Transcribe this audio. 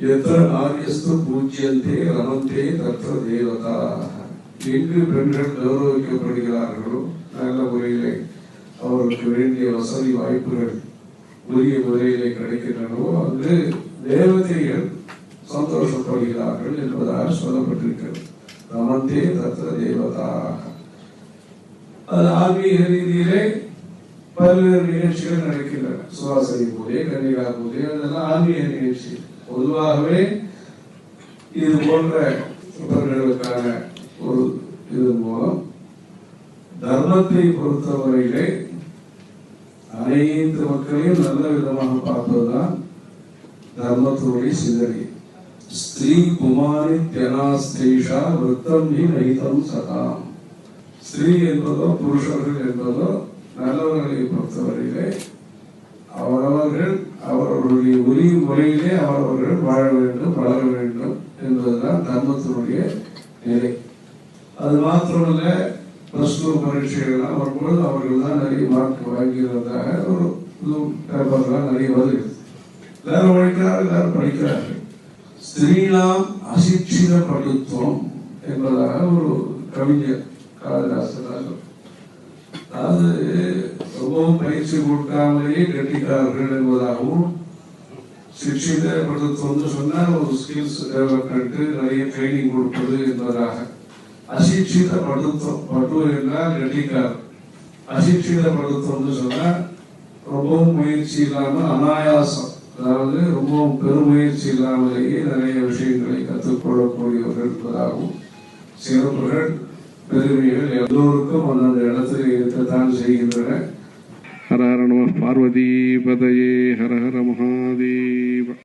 எத்திர நாரியஸ்து பூஜ்யந்தே ரமந்தே தத்ர தேவதா. எங்கு பெண்கள் கௌரவிக்கப்படுகிறார்களோ, நல்ல முறையிலே அவர்களுக்கு வேண்டிய வசதி வாய்ப்புகள் உரிய முறையிலே கிடைக்கின்றனவோ அங்கு தேவதைகள் சந்தோஷப்படுகிறார்கள் என்பதாக சொல்லப்பட்டிருக்கிறது. ரமந்தே தத்ர தேவதா. அது ஆன்மீக ரீதியிலே பல்வேறு நிகழ்ச்சிகள் நடக்கின்றன. சுவாசனை பூஜை, கன்னிகா பூஜை, அதெல்லாம் ஆன்மீக நிகழ்ச்சி. பொதுவாகவே இது போன்ற இவர்களுக்கான ஒரு இதன் மூலம் தர்மத்தை பொறுத்தவரையிலே அனைத்து மக்களையும் நல்ல விதமாக பார்ப்பதுதான் தர்மத்துடைய சிந்தனை. ஸ்திரீ குமாரி தியனாஸ்தேஷா விருத்தம் நீ நைதம் சதாம். ஸ்திரீ என்பதோ புருஷர்கள் என்பதோ நல்லவர்களை பொறுத்தவரையிலே அவரவர்கள் அவர்களுடைய உரிய முறையிலே அவரவர்கள் வாழ வேண்டும், வளர வேண்டும் என்பதுதான் தர்மத்தினுடைய நிலை. அது மாத்திரமல்ல, +2 பரீட்சைகள்லாம் வரும்பொழுது அவர்கள் தான் நிறைய மார்க் வாங்கிறதாக ஒரு பேப்பர்லாம் நிறைய வருது. எல்லாரும் உழைக்கிறார்கள், எல்லாரும் படிக்கிறார்கள். ஸ்திரீனாம் அசிட்சித படுத்துவம் என்பதாக ஒரு கவிஞர் காளிதாசன், அதாவது ரொம்பவும் பயிற்சி கொடுக்காமலேயே கட்டிக்காரர்கள் என்பதாகவும், சிக்ஷித படுத்துவம் சொன்னா ஒரு ஸ்கில்ஸ் டெவலப்மெண்ட், நிறைய ட்ரைனிங் கொடுப்பது என்பதாக. அசிட்சித படுத்துவம், பட்டு என்றால் கட்டிக்கார். அசிட்சித படுத்துவம் சொன்னா ரொம்பவும் முயற்சி இல்லாமல் அனாயாசம், அதாவது ரொம்பவும் பெருமுயற்சி இல்லாமலேயே நிறைய விஷயங்களை கற்றுக்கொள்ளக்கூடியவர்கள் என்பதாகவும் சிறப்புகள் பெருமைகள் எல்லோருக்கும் அந்தந்த இடத்துல இருக்கத்தான் செய்கின்றன. ஹர ஹர நம பார்வதி பதையே. ஹர ஹர மகா